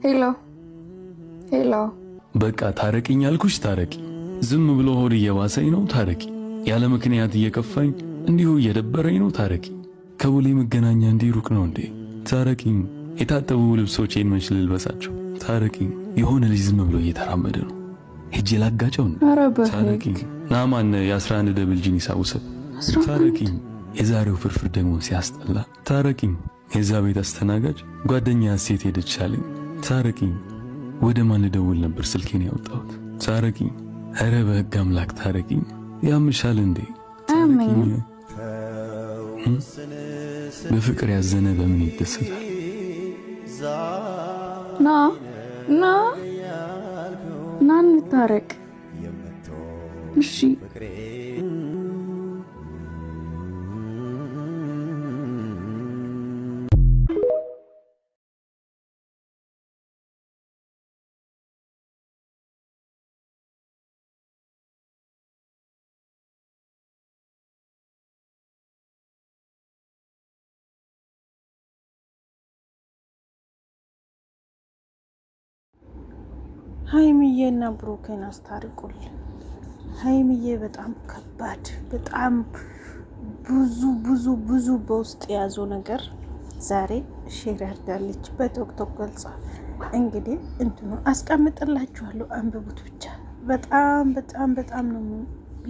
ሄሎ ሄሎ፣ በቃ ታረቂኝ አልኩሽ ታረቂ። ዝም ብሎ ሆድ እየባሰኝ ነው ታረቂ። ያለ ምክንያት እየከፋኝ እንዲሁ እየደበረኝ ነው ታረቂ። ከቦሌ መገናኛ እንዲህ ሩቅ ነው እንዴ? ታረቂኝ። የታጠቡ ልብሶቼን መች ልልበሳቸው? ታረቂኝ። የሆነ ልጅ ዝም ብሎ እየተራመደ ነው፣ ሄጄ ላጋጨው ነው። ታረቂኝ። ናማን የ11 ደብል ጂን ይሳውሰብ። ታረቂኝ። የዛሬው ፍርፍር ደግሞ ሲያስጠላ። ታረቂኝ። የዛ ቤት አስተናጋጅ ጓደኛ ሴት ሄደች አለኝ። ታረቂኝ። ወደ ማን ደውል ነበር ስልኬን ያወጣሁት? ታረቂኝ። ኧረ በሕግ አምላክ ታረቂኝ። ያምሻል እንዴ? ታረቂኝ። በፍቅር ያዘነ በምን ይደሰታል? ና ና ና እንታረቅ እሺ። ሀይሚዬና ብሩኬን አስታርቁልን። ሀይሚዬ በጣም ከባድ በጣም ብዙ በውስጥ የያዘው ነገር ዛሬ ሼር ያርጋለች በቶክቶክ ገልጻ። እንግዲህ እንትኑ አስቀምጥላችኋለሁ፣ አንብቡት ብቻ። በጣም ነው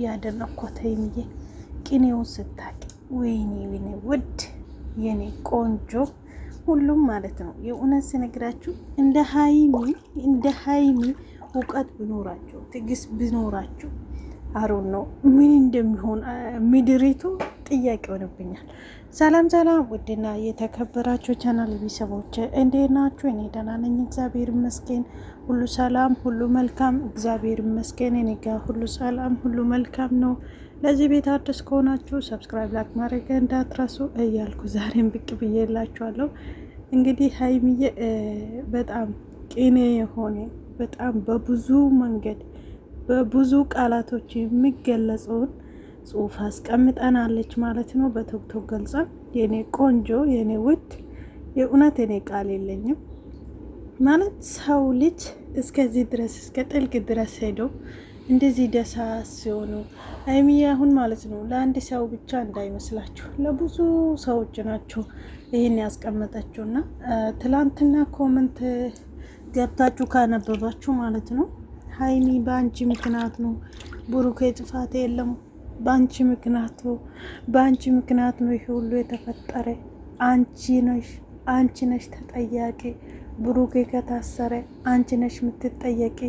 ያደነኳት ሀይሚዬ ቅኔውን ስታቂ። ወይኔ ውድ የኔ ቆንጆ ሁሉም ማለት ነው። የእውነት ስነግራችሁ እንደ ሀይሚ እውቀት ቢኖራቸው ትዕግስት ቢኖራቸው አሮን ነው ምን እንደሚሆን ምድሪቱ ጥያቄ ሆነብኛል። ሰላም ውድና የተከበራችሁ ቻናል ቤተሰቦች እንዴት ናችሁ? እኔ ደህና ነኝ፣ እግዚአብሔር ይመስገን። ሁሉ ሰላም ሁሉ መልካም፣ እግዚአብሔር ይመስገን። እኔ ጋር ሁሉ ሰላም ሁሉ መልካም ነው። ለዚህ ቤት አዲስ ከሆናችሁ ሰብስክራይብ ላይክ ማድረግ እንዳትረሱ እያልኩ ዛሬም ብቅ ብዬላችኋለሁ። እንግዲህ ሀይሚዬ በጣም ቅኔ የሆነ በጣም በብዙ መንገድ በብዙ ቃላቶች የሚገለጸውን ጽሑፍ አስቀምጠናለች ማለት ነው። በቶክቶክ ገልጻ። የኔ ቆንጆ የኔ ውድ የእውነት እኔ ቃል የለኝም ማለት ሰው ልጅ እስከዚህ ድረስ እስከ ጥልቅ ድረስ ሄደው እንደዚህ ደሳስ ሲሆኑ ሀይሚዬ አሁን ማለት ነው ለአንድ ሰው ብቻ እንዳይመስላችሁ ለብዙ ሰዎች ናቸው ይህን ያስቀመጠችውና ትላንትና ኮመንት ገብታችሁ ካነበባችሁ ማለት ነው ሀይሚ በአንቺ ምክንያት ነው ብሩኬ ጥፋት የለም በአንቺ ምክንያት ነው ይሄ ሁሉ የተፈጠረ አንቺ ነሽ ተጠያቂ ብሩኬ ከታሰረ አንቺ ነሽ የምትጠየቂ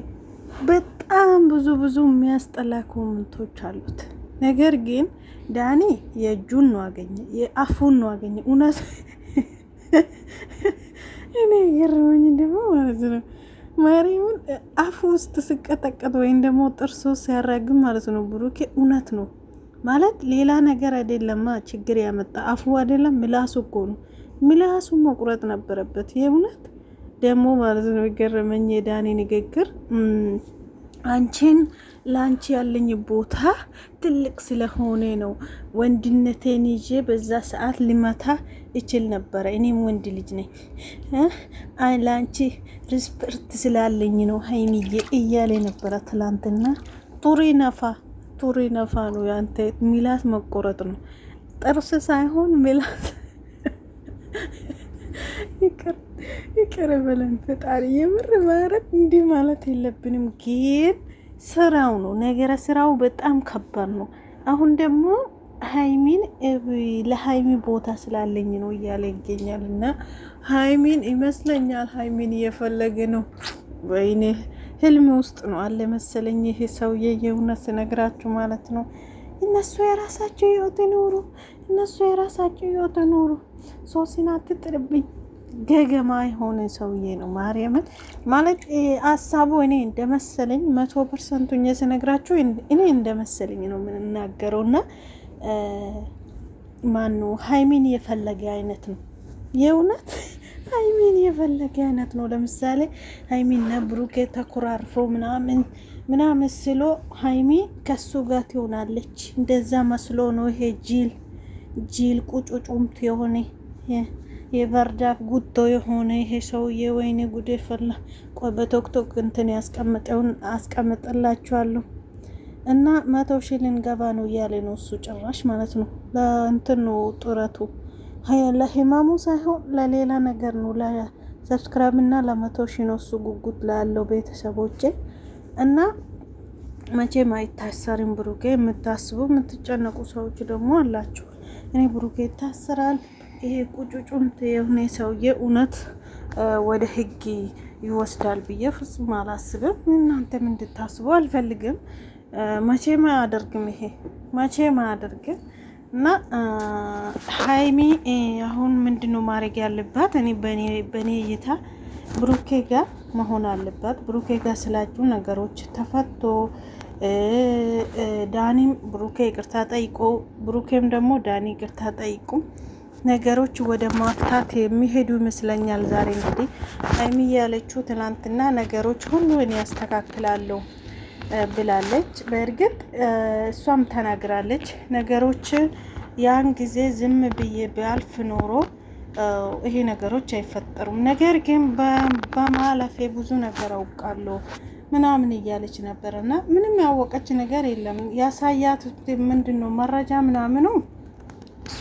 በጣም ብዙ የሚያስጠላ ኮመንቶች አሉት። ነገር ግን ዳኒ የእጁን ነው አገኘ የአፉን ነው አገኘ። እውነት እኔ ገረመኝ ደግሞ ማለት ነው ማርያምን አፉ ውስጥ ስቀጠቀጥ ወይም ደግሞ ጥርሱ ሲያራግም ማለት ነው ብሩኬ እውነት ነው ማለት ሌላ ነገር አይደለማ ችግር ያመጣ አፉ አይደለም ምላሱ እኮ ነው። ምላሱ መቁረጥ ነበረበት የእውነት ደግሞ ማለት ነው። የገረመኝ የዳኒ ንግግር አንቺን ለአንቺ ያለኝ ቦታ ትልቅ ስለሆነ ነው ወንድነቴን ይዤ በዛ ሰዓት ልመታ ይችል ነበረ። እኔም ወንድ ልጅ ነኝ ለአንቺ ሪስፔክት ስላለኝ ነው ሀይሚዬ እያለ ነበረ ትላንትና። ጡሪ ነፋ ነው ያንተ ሚላት መቆረጥ ነው ጥርስ ሳይሆን ሚላት ይቅር በለን ፈጣሪ። የምር ማለት እንዲህ ማለት የለብንም ግን ስራው ነው ነገረ ስራው በጣም ከባድ ነው። አሁን ደግሞ ሀይሚን ለሀይሚ ቦታ ስላለኝ ነው እያለ ይገኛል። እና ሀይሚን ይመስለኛል ሀይሚን እየፈለገ ነው። ወይኔ ህልም ውስጥ ነው አለ መሰለኝ ይሄ ሰውዬ የእውነት ስነግራችሁ ማለት ነው። እነሱ የራሳቸው ህይወት ኖሩ ሶሲን አትጥርብኝ ገገማ የሆነ ሰውዬ ነው። ማርያምን ማለት ሀሳቡ እኔ እንደመሰለኝ 100% ስነግራችሁ እኔ እንደመሰለኝ ነው የምናገረው። እና ማነው ሀይሚን የፈለገ አይነት ነው የእውነት ሀይሚን የፈለገ አይነት ነው። ለምሳሌ ሀይሚና ብሩኬ ተኮራርፈው ምናምን ስሎ ሀይሚ ከሱ ጋር ትሆናለች እንደዛ መስሎ ነው። ይሄ ጂል ቁጩጩምት የሆነ የበርዳፍ ጉቶ የሆነ ይሄ ሰውዬ ወይኔ ጉዴ ፈላ። ቆይ በቶክቶክ እንትን ያስቀምጠውን አስቀምጥላችኋለሁ። እና 100 ሺህ ልንገባ ነው እያለ ነው እሱ ጭራሽ ማለት ነው። ለእንትን ነው ጡረቱ ለህማሙ ሳይሆን ለሌላ ነገር ነው። ለሰብስክራይብ እና ለ100 ሺህ ነው እሱ ጉጉት ላለው ቤተሰቦቼ። እና መቼም አይታሰርም ብሩኬ። የምታስቡ የምትጨነቁ ሰዎች ደግሞ አላችሁ። እኔ ብሩኬ ይታሰራል ይሄ ቁጩጩንት የሆነ ሰውዬ እውነት ወደ ህግ ይወስዳል ብዬ ፍጹም አላስብም። እናንተም እንድታስቡ አልፈልግም። መቼም አያደርግም፣ ይሄ መቼም አያደርግም። እና ሀይሚ አሁን ምንድነው ማድረግ ያለባት? እኔ በኔ እይታ ብሩኬ ጋር መሆን አለባት። ብሩኬ ጋር ስላችሁ ነገሮች ተፈቶ ዳኒም ብሩኬ ይቅርታ ጠይቆ ብሩኬም ደግሞ ዳኒ ይቅርታ ጠይቁ ነገሮች ወደ ማፍታት የሚሄዱ ይመስለኛል። ዛሬ እንግዲህ ሀይሚ ያለችው ትናንትና ነገሮች ሁሉ እኔ ያስተካክላለሁ ብላለች። በእርግጥ እሷም ተናግራለች። ነገሮች ያን ጊዜ ዝም ብዬ ቢያልፍ ኖሮ ይሄ ነገሮች አይፈጠሩም። ነገር ግን በማለፌ ብዙ ነገር አውቃለሁ ምናምን እያለች ነበር እና ምንም ያወቀች ነገር የለም። ያሳያት ምንድነው መረጃ ምናምኑ እሱ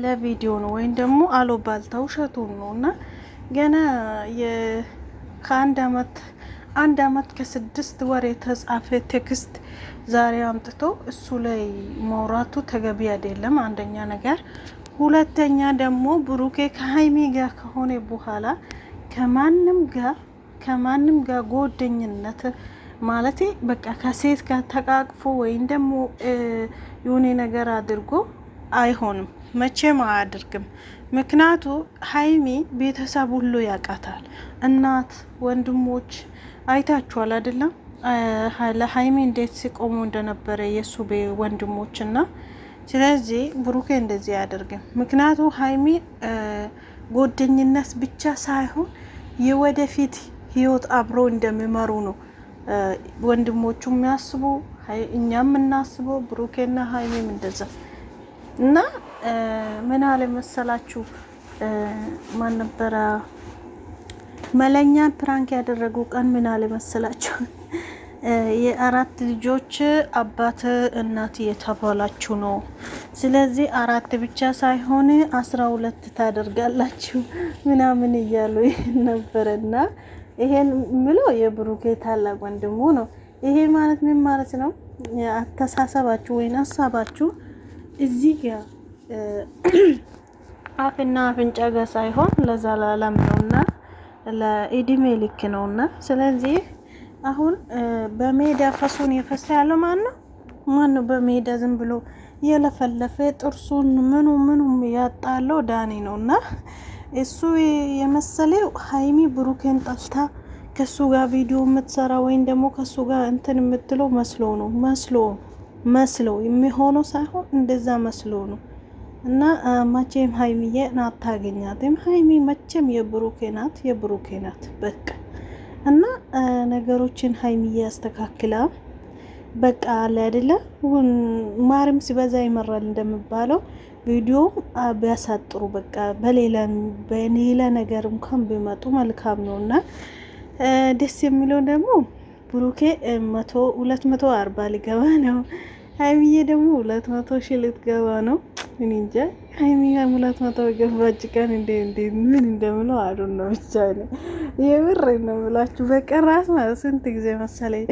ለቪዲዮ ነው ወይም ደግሞ አሉባልታ ውሸቱን ነው። እና ገና አንድ አመት ከ6 ወር የተጻፈ ቴክስት ዛሬ አምጥቶ እሱ ላይ ማውራቱ ተገቢ አይደለም። አንደኛ ነገር፣ ሁለተኛ ደግሞ ብሩኬ ከሀይሚ ጋር ከሆነ በኋላ ከማንም ጋር ጓደኝነት ማለት በቃ ከሴት ጋር ተቃቅፎ ወይም ደግሞ የሆነ ነገር አድርጎ አይሆንም፣ መቼም አያደርግም። ምክንያቱ ሀይሚ ቤተሰብ ሁሉ ያውቃታል። እናት፣ ወንድሞች አይታችኋል አይደለም? ለሀይሚ እንዴት ሲቆሙ እንደነበረ የእሱ ወንድሞች እና ስለዚህ ብሩኬ እንደዚህ አያደርግም። ምክንያቱ ሀይሚ ጓደኝነት ብቻ ሳይሆን የወደፊት ህይወት አብሮ እንደሚመሩ ነው ወንድሞቹ የሚያስቡ፣ እኛም የምናስበው ብሩኬና ሀይሚም እንደዛ እና ምን አለ መሰላችሁ ማን ነበረ መለኛ ፕራንክ ያደረጉ ቀን ምን አለ መሰላችሁ? የ4 ልጆች አባት እናት እየተባላችሁ ነው። ስለዚህ 4 ብቻ ሳይሆን 12 ታደርጋላችሁ ምናምን እያሉ ነበረና ይሄን ምለው የብሩኬ ታላቅ ወንድሙ ነው። ይሄ ማለት ምን ማለት ነው? አተሳሰባችሁ ወይን ሀሳባችሁ እዚህ ጋር አፍና አፍንጫ ጋር ሳይሆን ለዘላለም ነውና ለእድሜ ልክ ነውና ስለዚህ አሁን በሜዳ ፈሱን የፈሳ ያለው ማን ነው? በሜዳ ዝም ብሎ የለፈለፈ ጥርሱን ምኑ ያጣለው ዳኒ ነውና እሱ የመሰለው ሀይሚ ብሩኬን ጠልታ ከሱ ጋር ቪዲዮ የምትሰራ ወይም ደግሞ ከሱ ጋር እንትን የምትለው መስሎ የሚሆነው ሳይሆን እንደዛ መስሎ ነው። እና መቼም ሀይሚዬ አታገኛትም። ሀይሚ መቼም የብሩኬ ናት በቃ። እና ነገሮችን ሀይሚዬ ያስተካክላ በቃ አለ አይደለ? ማርም ሲበዛ ይመራል እንደሚባለው ቪዲዮ ቢያሳጥሩ በቃ በሌላ ነገር እንኳን ቢመጡ መልካም ነው። እና ደስ የሚለው ደግሞ ብሩኬ 240 ሊገባ ነው። ሀይሚዬ ደግሞ 200 ሺህ ልትገባ ነው። እኔ እንጃ ሀይሚ 200 ገባች ቀን ምን እንደምለው አሉን ነው ብቻ ነው የምር ነው ብላችሁ በቀራስ ማለት ስንት ጊዜ መሰለኝ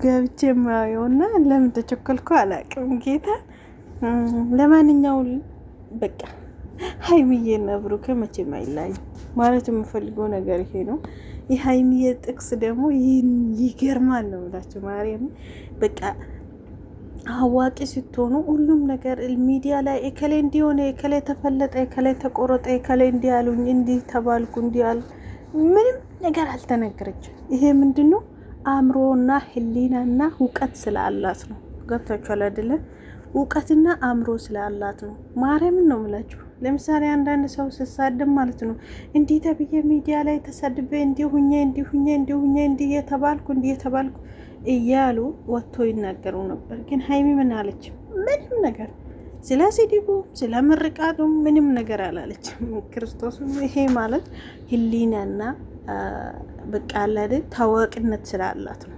ገብቼ የማየውና ለምን ተቸኮልኩ አላውቅም። ጌታ ለማንኛውም በቃ ሀይሚዬና ብሩኬ መቼም አይለያዩ ማለት የምፈልገው ነገር ይሄ ነው። የሀይሚዬ ጥቅስ ደግሞ ይገርማል ነው ብላችሁ ማርያም በቃ አዋቂ ስትሆኑ ሁሉም ነገር ሚዲያ ላይ እከሌ እንዲሆነ እከሌ ተፈለጠ እከሌ ተቆረጠ እከሌ እንዲያሉኝ እንዲህ ተባልኩ እንዲያል ምንም ነገር አልተነገረችም። ይሄ ምንድነው? አእምሮና ህሊናና እውቀት ስላላት ነው። ገብታችኋል አይደለ? እውቀትና አእምሮ ስላላት ነው። ማርያምን ነው የምላችሁ። ለምሳሌ አንዳንድ ሰው ሲሳደብ ማለት ነው እንዲህ ተብዬ ሚዲያ ላይ ተሰድቤ እንዲህ የተባልኩ እያሉ ወጥቶ ይናገሩ ነበር። ግን ሀይሚ ምን አለች? ምንም ነገር ስለ ስድቡም ስለ ምርቃቱም ምንም ነገር አላለችም። ክርስቶስ ይሄ ማለት ህሊናና በቃ አለ ታዋቂነት ስላላት ነው።